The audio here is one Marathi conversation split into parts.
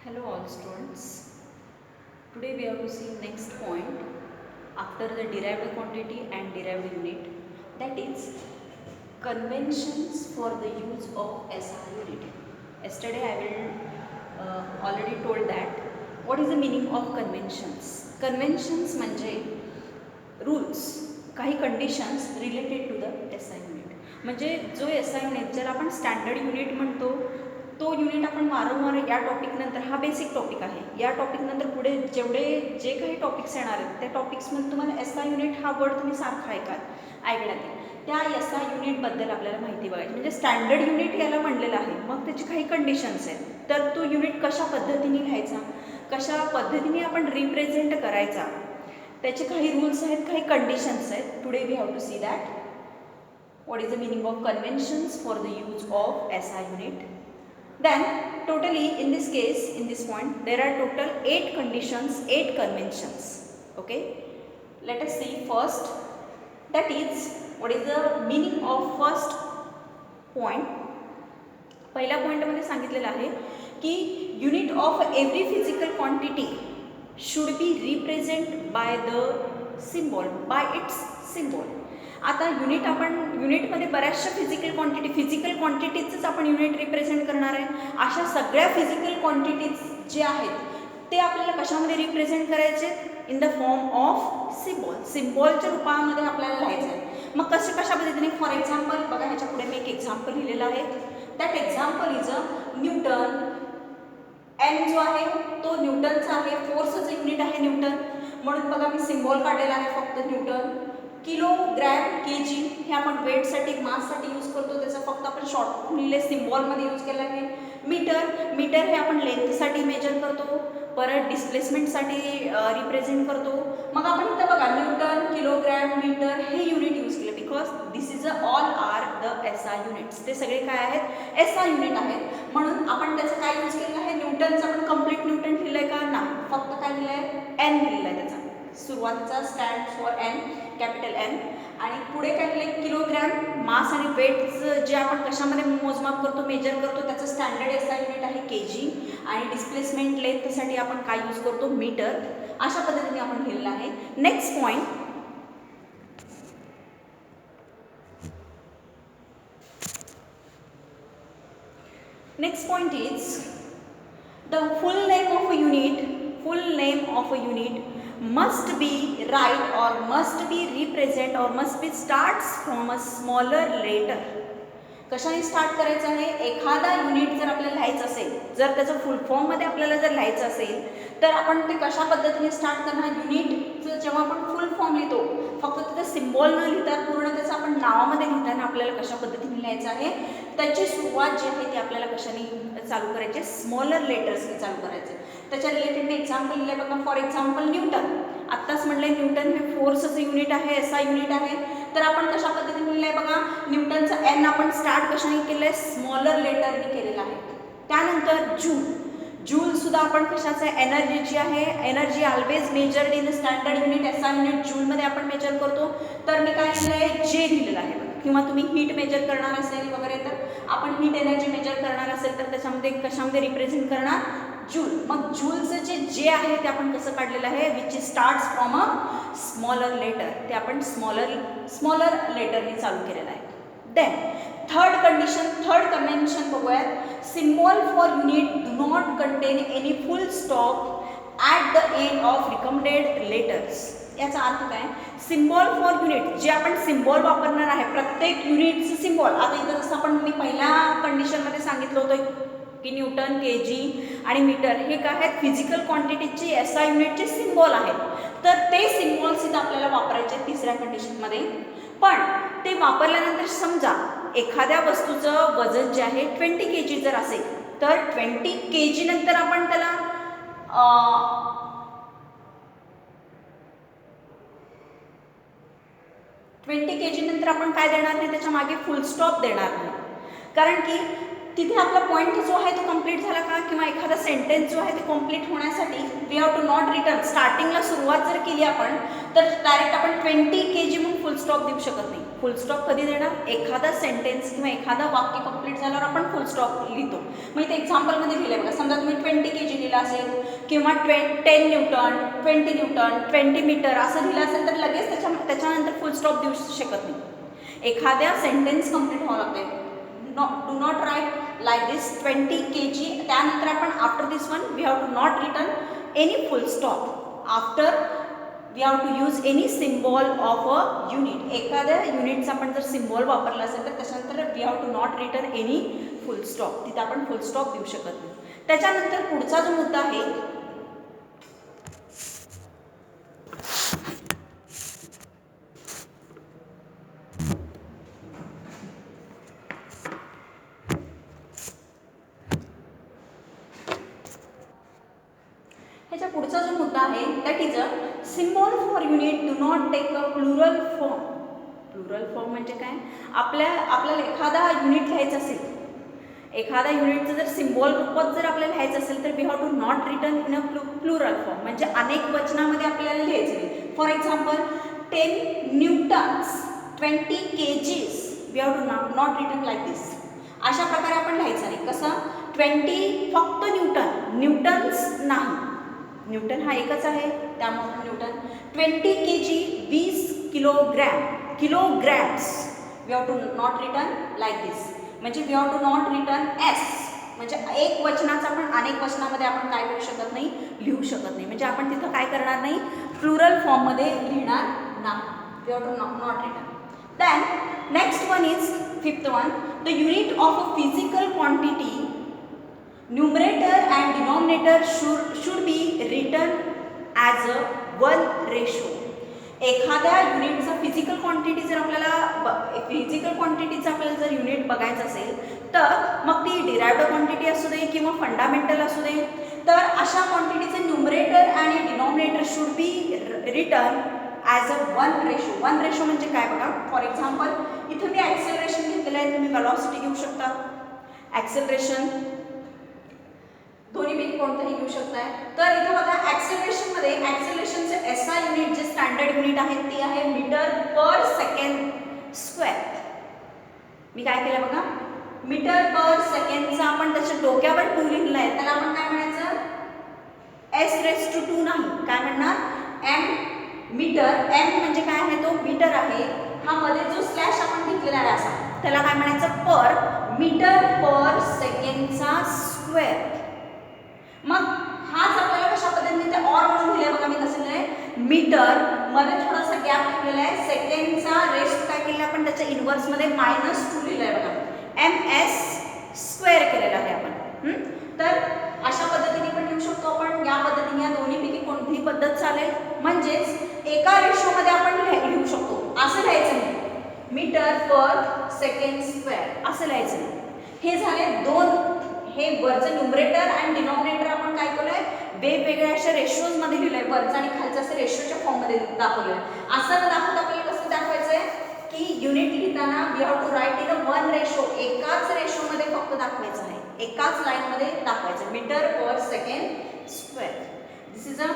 Hello all students. Today we have to see next point after the derived quantity and derived unit, that is conventions for the use of SI unit. Yesterday I will already told that what is the meaning of conventions. Conventions म्हणजे रूल्स, काही conditions related to the S I unit. म्हणजे जो एस आय युनिट ज्याला आपण स्टँडर्ड युनिट म्हणतो तो युनिट आपण वारंवार या टॉपिकनंतर, हा बेसिक टॉपिक आहे, या टॉपिकनंतर पुढे जे काही टॉपिक्स येणार आहेत त्या टॉपिक्समध्ये तुम्हाला एस आय युनिट हा वर्ड तुम्ही सारखा ऐकण्यात येईल. त्या एस आय युनिटबद्दल आपल्याला माहिती बघायची. म्हणजे स्टँडर्ड युनिट याला म्हणलेलं आहे, मग त्याची काही कंडिशन्स आहेत. तर तो युनिट कशा पद्धतीने लिहायचा, कशा पद्धतीने आपण रिप्रेझेंट करायचा, त्याचे काही रूल्स आहेत, काही कंडिशन्स आहेत. Today we have to see that what is the meaning of conventions for the use of SI unit. Then totally in this case, in this point, there are total 8 conditions, 8 conventions. Okay, let us see first, that is what is the meaning of first point. पहिल्या पॉईंटमध्ये सांगितलेलं आहे की unit of every physical quantity should be represent by the symbol, by its symbol. आता युनिटमध्ये बऱ्याचशा फिजिकल क्वांटिटीजच आपण युनिट रिप्रेझेंट करणार आहे. अशा सगळ्या फिजिकल क्वांटिटीज जे आहेत ते आपल्याला कशामध्ये रिप्रेझेंट करायचे, इन द फॉर्म ऑफ सिम्बॉलच्या रूपामध्ये आपल्याला लिहायचं आहे. मग कशा पद्धतीने, फॉर एक्झाम्पल बघा, ह्याच्या पुढे मी एक एक्झाम्पल लिहिलेलं आहे. That example is a Newton. N जो आहे तो न्यूटनचा आहे, फोर्सचं युनिट आहे न्यूटन, म्हणून बघा मी सिम्बॉल काढलेला आहे फक्त न्यूटन. किलोग्रॅम, के जी हे आपण वेटसाठी, माससाठी यूज करतो, त्याचा फक्त आपण शॉर्ट लिहिले सिम्बॉलमध्ये यूज केला आहे. मीटर हे आपण लेंथसाठी मेजर करतो, परत डिस्प्लेसमेंटसाठी रिप्रेझेंट करतो. मग आपण इथं बघा न्यूटन, किलोग्रॅम, मीटर हे युनिट यूज केले, because this is all are the S I units. ते सगळे काय आहेत, एस आय युनिट आहेत. म्हणून आपण त्याचं काय यूज केलं आहे, न्यूटनचं आपण कम्प्लीट न्यूटन लिहिलंय का, नाही, फक्त काय लिहिलंय, एन लिहिलं आहे. त्याचा सुरुवातीचा stand for N, capital N, आणि पुढे काय लिहिलंय, किलोग्रॅम. मास आणि वेटचं जे आपण कशामध्ये मोजमाप करतो, मेजर करतो, त्याचं स्टँडर्ड एस आय युनिट आहे के जी. आणि डिस्प्लेसमेंट लेंथसाठी आपण काय यूज करतो, मीटर. अशा पद्धतीने आपण लिहिलेलं आहे. Next point, is the full name of a unit must be write or must be represent or must be starts from a smaller letter. कशाने स्टार्ट करायचं आहे, एखादा युनिट जर आपल्याला लिहायचं असेल, जर त्याचं फुल फॉर्ममध्ये आपल्याला जर लिहायचं असेल तर आपण ते कशा पद्धतीने स्टार्ट करणार. युनिटचं जेव्हा आपण फुल फॉर्म लिहितो, फक्त त्याचं सिम्बॉल न लिहिता पूर्ण त्याचं आपण नावामध्ये लिहिताना आपल्याला कशा पद्धतीने लिहायचं आहे, त्याची सुरुवात जी आहे ती आपल्याला कशाने चालू करायची, स्मॉलर लेटर्सने चालू करायचे. त्याच्या रिलेटेड मी एक्झाम्पल लिहिलं आहे बघा. फॉर एक्झाम्पल न्यूटन, आत्ताच म्हणलं न्यूटन हे फोर्सचं युनिट आहे, एस आय युनिट आहे. तर आपण कशा पद्धतीने लिहिलं आहे बघा, न्यूटनचं एन आपण स्टार्ट कशाने केलं आहे, स्मॉलर लेटरने केलेलं आहे. त्यानंतर जूल सुद्धा आपण कशाचं आहे, एनर्जीची आहे. Energy always measured in standard unit, S I unit जूलमध्ये आपण मेजर करतो. तर मी काय लिहिलं आहे, जे लिहिलेलं आहे. किंवा तुम्ही हीट मेजर करणार असेल वगैरे, तर आपण हीट एनर्जी मेजर करणार असेल तर त्याच्यामध्ये कशामध्ये रिप्रेझेंट करणार, जूल. मग जूलचं जे आहे ते आपण कसं काढलेलं आहे, which starts from a smaller letter, ते आपण स्मॉलर लेटरने चालू केलेलं आहे. देन थर्ड कन्व्हेन्शन बघूयात. Symbol for unit do not contain any full stop at the end of recommended letters. याचा अर्थ काय, सिम्बॉल फॉर युनिट, जे आपण सिम्बॉल वापरणार आहे प्रत्येक युनिटचं सिम्बॉल. आता इथं जसं आपण मी पहिल्या कंडिशनमध्ये सांगितलं होतं की न्यूटन, के जी आणि मीटर हे काय आहेत, फिजिकल क्वांटिटीचे एस आय युनिटचे सिम्बॉल आहेत. तर ते सिम्बॉल्स इथं आपल्याला वापरायचे तिसऱ्या कंडिशनमध्ये. पण ते वापरल्यानंतर समजा एखाद्या वस्तूचं वजन जे आहे 20 kg जर असेल, तर 20 kg नंतर आपण त्याला 20 kg नंतर आपण काय देणार नाही, त्याच्या मागे फुल स्टॉप देणार नाही. कारण की तिथे आपला पॉईंट जो आहे तो कंप्लीट झाला का, किंवा एखादा सेंटेन्स जो आहे ते कंप्लीट होण्यासाठी we have to not return. स्टार्टिंगला सुरुवात जर केली आपण, तर डायरेक्ट आपण 20 kg म्हणून फुल स्टॉप देऊ शकत नाही. फुल स्टॉप कधी देणार? एखादा सेंटेन्स किंवा एखादा वाक्य कंप्लीट झाल्यावर आपण फुल स्टॉप लिहितो. मग इथे एक्झाम्पलमध्ये लिहिलं आहे बघा, समजा तुम्ही 20 kg लिहिलं असेल किंवा 10 न्यूटन, 20 न्यूटन, 20 मीटर असं लिहिलं असेल तर लगेच त्याच्यानंतर फुल स्टॉप देऊ शकत नाही. एखाद्या सेंटेन्स कंप्लीट व्हावं लागते. Do not write like this 20 kg, त्यानंतर आपण after this one we have to not return any full stop. After we have to use any symbol of a unit. एखाद्या युनिटचा आपण जर सिम्बॉल वापरला असेल तर त्याच्यानंतर we have to not return any full stop. तिथे आपण फुल स्टॉप देऊ शकत नाही. त्याच्यानंतर पुढचा जो मुद्दा आहे ह्याच्या पुढचा जो मुद्दा आहे that is a symbol for unit do not take a plural form. Plural form म्हणजे काय? आपल्याला एखादा युनिट लिहायचा असेल, एखाद्या युनिटचं जर सिम्बॉल रूपात जर आपल्याला लिहायचं असेल तर we have to not return in a plural form, म्हणजे अनेक वचनामध्ये आपल्याला लिहायचं नाही. For example 10 newtons, 20 kgs, we have to not return like this. अशा प्रकारे आपण लिहायचं नाही. कसं? 20 फक्त न्यूटन, न्यूटन्स नाही, न्यूटन हा एकच आहे त्यामुळे newton. 20 kg 20 kilogram, kilograms, we have to not return like this. म्हणजे we have to not return S, म्हणजे एक वचनाचं आपण अनेक वचनामध्ये आपण काय करू शकत नाही, लिहू शकत नाही. म्हणजे आपण तिथं काय करणार नाही, प्लुरल फॉर्ममध्ये लिहिणार नाही. We have to not return. Then next one is fifth one, the unit of a physical quantity numerator and denominator should be written as a 1 ratio. एखाद्या युनिटचा फिजिकल क्वांटिटी जर आपल्याला जर युनिट बघायचं असेल तर मग ती डिराइव्ड क्वांटिटी असू दे किंवा फंडामेंटल असू दे, तर अशा क्वांटिटीचे न्यूमरेटर आणि denominator should be return as a 1 ratio. 1 ratio म्हणजे काय बघा, फॉर एक्झाम्पल इथं मी ॲक्सेलरेशन घेतलेलं आहे, तुम्ही वेलॉसिटी घेऊ शकता. ॲक्सेलरेशन दोन्हीपैकी कोणतंही घेऊ शकताय. तर इथे बघा ॲक्सेलरेशनमध्ये ॲक्सेलरेशनचं SI युनिट जे स्टँडर्ड युनिट आहे ती आहे मीटर पर सेकंड स्क्वेअर. मी काय केलं बघा, मीटर पर सेकंडचा आपण त्याच्या डोक्यावर 2 लिहिलं आहे, त्याला आपण काय म्हणायचं, S⁻²2 नाही, काय म्हणणार, M मीटर. M म्हणजे काय आहे, तो मीटर आहे. हा मध्ये जो स्लॅश आपण घेतलेला आहे असा, त्याला काय म्हणायचं, पर मीटर पर सेकंडचा स्क्वेअर. मग हाच आपल्याला कशा पद्धतीने ऑर म्हणून लिहिलंय बघा, मी कसं लिहिलंय, मीटर मध्ये थोडासा गॅप ठेवलेला आहे, सेकंडचा रेस्ट काय केलं आपण त्याच्या इनवर्स मध्ये -2 लिहिलंय बघा, MS² केलेला आहे आपण. तर अशा पद्धतीने पण लिहू शकतो आपण. या पद्धतीने या दोन्हीपैकी कोणतीही पद्धत चालेल. म्हणजेच एका रेशो मध्ये आपण लिहू शकतो. असं लिहायचं नाही, मीटर पर सेकंड स्क्वेअर असं लिहायचं नाही. हे झाले दोन, हे वरचं न्यूमरेटर आणि डिनॉमिनेटर आपण काय केलंय, वेगवेगळ्या अशा रेशोज मध्ये लिहिलंय. वरचं आणि खालचं असं रेशोच्या फॉर्म मध्ये दाखवलंय. असं दाखवता आपल्याला कसं दाखवायचंय की युनिट लिहिताना we have to write in a 1 ratio. एकाच रेशो मध्ये फक्त दाखवायचं आहे, एकाच लाईन मध्ये दाखवायचं, metre per second square. This is a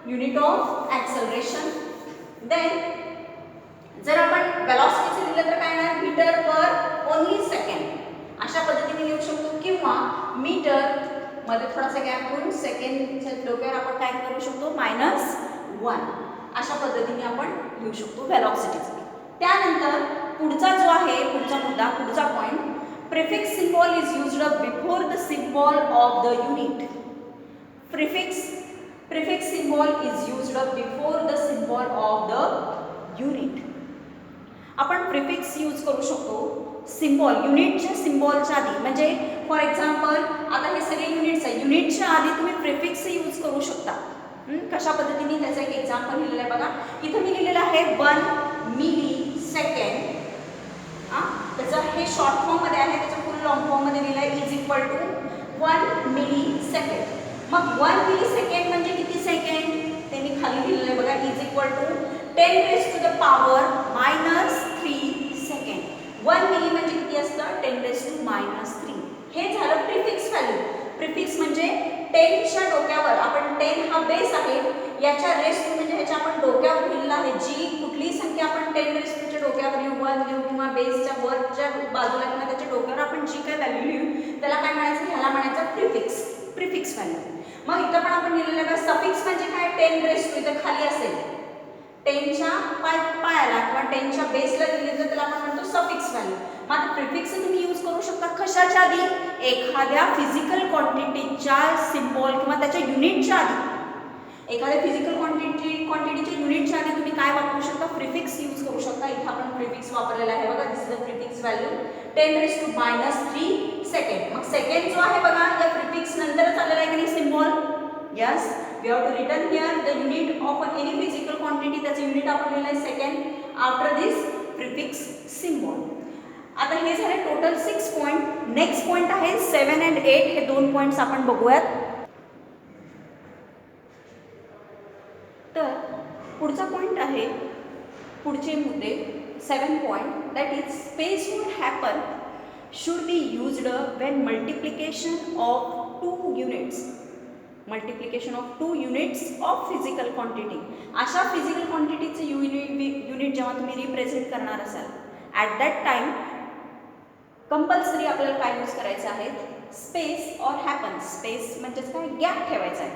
unit of acceleration. Then जर आपण वेलॉसिटीचं लिहिलं तर काय येणार, मीटर पर ओनली सेकंड अशा पद्धतीने लिहू शकतो. किंवा मीटर मध्ये थोडासा गॅप करून सेकंडच्या डोक्यावर आपण काय करू शकतो, -1 अशा पद्धतीने आपण लिहू शकतो वेलॉसिटीचं. त्यानंतर पुढचा जो आहे, पुढचा मुद्दा, पुढचा point, prefix symbol is used before the symbol of the unit. Prefix symbol is used before the symbol of the unit. आपण प्रिफिक्स यूज करू शकतो सिम्बॉल, युनिटच्या सिम्बॉलच्या आधी. म्हणजे फॉर एक्झाम्पल आता हे सगळे युनिट्स आहे, युनिटच्या आधी तुम्ही प्रिफिक्स यूज करू शकता. कशा पद्धतीने त्याचं एक एक्झाम्पल लिहिलेलं आहे बघा. इथं मी लिहिलेलं आहे 1 मिली सेकंड. त्याचं हे शॉर्ट फॉर्ममध्ये आहे, त्याचं फुल लॉंग फॉर्ममध्ये लिहिलं आहे इज 1 मिली सेकंड. मग 1 मिली सेकंड म्हणजे किती सेकंड ते मी खाली लिहिलेलं आहे बघा, इज 10⁻³ -3 सेकंड. 1 मिली म्हणजे किती असतं, 10⁻³ हे झालं प्रिफिक्स व्हॅल्यू. प्रिफिक्स म्हणजे 10च्या डोक्यावर आपण 10 हा बेस आहे, याच्या रेस्ट म्हणजे ह्याच्या आपण डोक्यावर लिहिलेला आहे, जी कुठली कुठलीही संख्या आपण 10 रेज टू च्या डोक्यावर लिहू, 1 लिहू किंवा बेसच्या वरच्या बाजूला किंवा त्याच्या डोक्यावर आपण जी काय व्हॅल्यू लिहू त्याला काय म्हणायचं, ह्याला म्हणायचं प्रिफिक्स व्हॅल्यू. मग इथं पण आपण लिहिलेलं आहे सफिक्स म्हणजे काय, 10 रेज टू इथं खाली असेल 10च्या पायाला किंवा 10च्या बेसला लिहिलं तर त्याला आपण म्हणतो सफिक्स व्हॅल्यू. मग आता प्रिफिक्स तुम्ही यूज करू शकता कशाच्या आधी, एखाद्या फिजिकल क्वांटिटीच्या सिम्बॉल किंवा त्याच्या युनिटच्या आधी. एखाद्या फिजिकल क्वांटिटीच्या युनिटच्या आधी तुम्ही काय वापरू शकता, प्रिफिक्स यूज करू शकता. इथे आपण प्रिफिक्स वापरलेला आहे बघा, this is the prefix value 10 raise to -3 second. मग सेकंड जो आहे बघा या प्रिफिक्स नंतरच आलेला आहे की नाही symbol. Yes, we have to return here the unit of any physical quantity, त्याचं युनिट आपण लिहिलं आहे second after this prefix symbol. आता हे झाले टोटल 6 पॉइंट. नेक्स्ट पॉइंट आहे 7 and 8, हे 2 पॉइंट्स आपण बघूयात. तर पुढचा पॉइंट आहे, पुढचे मुद्दे 7 point, that is space would happen should be used when multiplication of 2 units. Multiplication of 2 units of physical quantity. अशा फिजिकल क्वांटिटीचे युनिट जेव्हा तुम्ही रिप्रेझेंट करणार असाल ॲट दॅट टाइम कंपल्सरी आपल्याला काय यूज करायचं आहे, स्पेस ऑर हॅपन. स्पेस म्हणजेच काय, गॅप ठेवायचा आहे.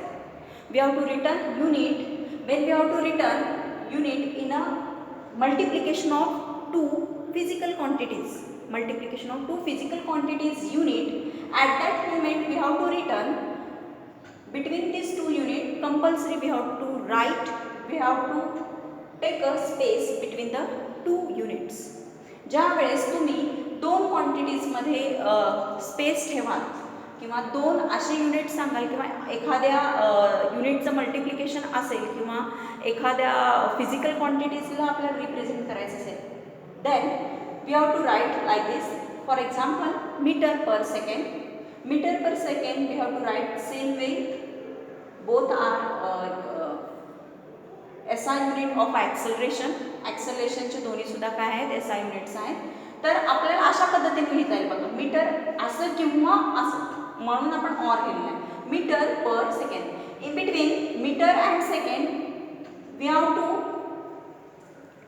We have to return unit when we have to return unit in a multiplication of 2 physical quantities. Multiplication of 2 physical quantities unit, at that moment we have to return between these 2 unit compulsory we have to write, we have to take a space between the 2 units. ज्या वेळेस तुम्ही 2 क्वांटिटीजमध्ये स्पेस ठेवाल किंवा 2 असे युनिट सांगाल किंवा एखाद्या युनिटचं मल्टिप्लिकेशन असेल किंवा एखाद्या फिजिकल क्वांटिटीजला आपल्याला रिप्रेझेंट करायचं असेल, then we have to write like this. For example metre per second. Metre per second we have to write same way, both are SI unit of acceleration. ॲक्सेलरेशनचे दोन्ही सुद्धा काय आहेत, SI युनिट्स आहेत. तर आपल्याला अशा पद्धतीने लिहिता येईल बघा, मीटर असं किंवा असं, म्हणून आपण ऑर लिहिलेलं आहे. Metre per second. In between metre and second we have to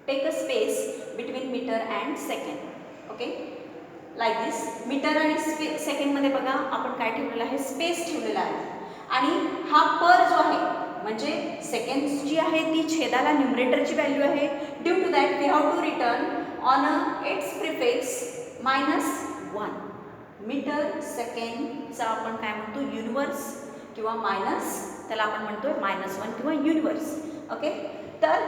take a space between metre and second. Okay, like this. Metre आणि सेकंडमध्ये बघा आपण काय ठेवलेलं आहे, स्पेस ठेवलेला आहे. आणि हा पर जो आहे म्हणजे सेकंड जी आहे ती छेदाला न्यूमरेटरची व्हॅल्यू आहे. Due to that we have to return on its prefix -1. Metre सेकंडचा आपण काय म्हणतो, युनिवर्स किंवा मायनस, त्याला आपण म्हणतो -1 किंवा युनिवर्स. ओके, तर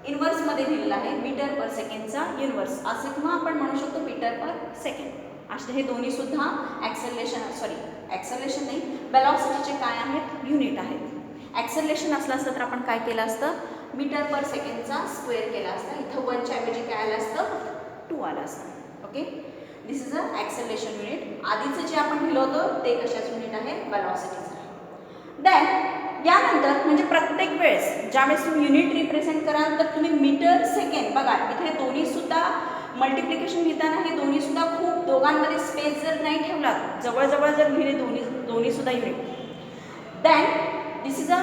इन्व्हर्समध्ये लिहिलेलं आहे मीटर पर सेकंडचा युनिवर्स असं, किंवा आपण म्हणू शकतो मीटर पर सेकंड. असे हे दोन्ही सुद्धा ॲक्सेलरेशन नाही, वेलॉसिटीचे काय आहेत, युनिट आहेत. ॲक्सेलरेशन असलं असतं तर आपण काय केलं असतं, मीटर पर सेकंडचा स्क्वेअर केला असता. इथं 1च्या ऐवजी काय आलं असतं, 2 आलं असतं. Okay, this is a acceleration unit. आधीचं जे आपण लिहिलं होतं ते कशाचं युनिट आहे, वेलॉसिटीचं. देन यानंतर म्हणजे प्रत्येक वेळेस ज्यावेळेस तुम्ही युनिट रिप्रेझेंट कराल तर तुम्ही मीटर सेकंड बघा, इथे दोन्ही सुद्धा मल्टिप्लिकेशन लिहिताना हे दोन्ही सुद्धा खूप दोघांमध्ये स्पेस जर नाही ठेवला, जवळजवळ जर लिहिले दोन्ही सुद्धा unit, then this is a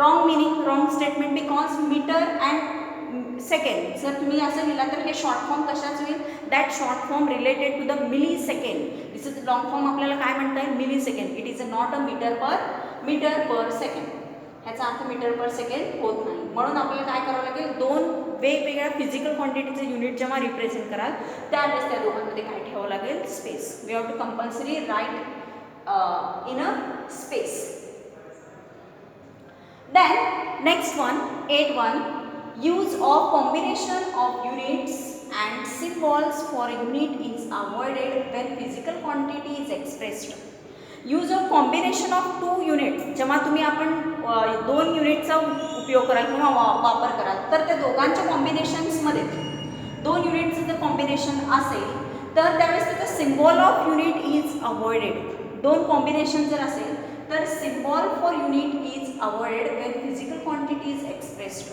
wrong statement because meter and second जर तुम्ही असं लिहिला तर हे शॉर्ट फॉर्म कशाच होईल, that short form related to the millisecond. This is long form आपल्याला काय म्हणता येईल, millisecond. It is not a metre per second. ह्याचा अर्थ मीटर पर सेकंड होत नाही. म्हणून आपल्याला काय करावं लागेल, 2 वेगवेगळ्या फिजिकल क्वांटिटीचे युनिट जेव्हा रिप्रेझेंट कराल त्यावेळेस त्या दोघांमध्ये काय ठेवावं लागेल, space. We have to compulsory write in a space. Then next one, 8.1, use of combination of units and symbols for a unit is avoided when physical quantity is expressed. Use of combination of 2 units. जेव्हा तुम्ही आपण 2 युनिटचा उपयोग कराल किंवा वापर कराल तर त्या दोघांच्या कॉम्बिनेशन्समध्ये 2 युनिटचं जर कॉम्बिनेशन असेल तर त्यावेळेस त्याचा symbol of unit is avoided. 2 combination जर असेल तर symbol for unit is avoided Wien physical quantity is expressed.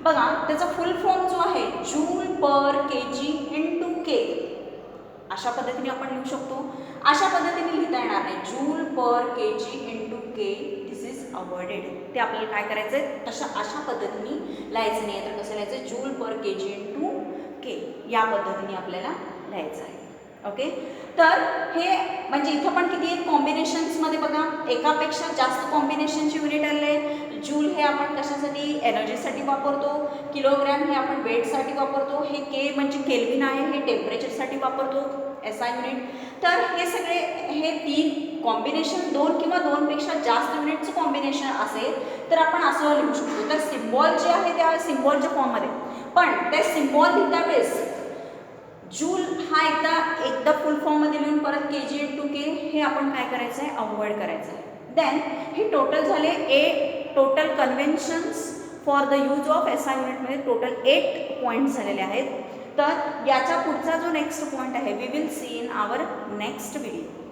बघा त्याचा फुल फॉर्म जो आहे जूल पर kg इंटू के, अशा पद्धतीने आपण लिहू शकतो. अशा पद्धतीने लिहिता येणार नाही, joule per kg into K. This is avoided. ते आपल्याला काय करायचं आहे, अशा पद्धतीने लिहायचं नाही आहे. तर कसं लिहायचं, जूल पर के जी इंटू के, या पद्धतीने आपल्याला लिहायचं आहे. ओके. तर हे म्हणजे इथं पण किती आहेत कॉम्बिनेशन्समध्ये बघा, एकापेक्षा जास्त कॉम्बिनेशनचे युनिट आले. जूल हे आपण कशासाठी, एनर्जीसाठी वापरतो. किलोग्रॅम हे आपण वेटसाठी वापरतो. हे के म्हणजे केल्विन आहे, हे टेम्परेचरसाठी वापरतो एसआय युनिट. तर हे सगळे हे 3 कॉम्बिनेशन, 2 किंवा 2पेक्षा जास्त युनिटचं कॉम्बिनेशन असेल तर आपण असं लिहू शकतो. तर सिम्बॉल जे आहे त्या सिम्बॉलच्या फॉर्ममध्ये, पण ते सिम्बॉल लिहिता वेळेस जूल हा एकदा फुल फॉर्ममध्ये लिहून परत के जी इंटू के हे आपण काय करायचं आहे, अवॉइड करायचं आहे. देन हे टोटल झाले total conventions for the use of SI युनिटमध्ये टोटल 8 पॉईंट्स झालेले आहेत. तर याचा पुढचा जो नेक्स्ट पॉईंट आहे we will see in our next video.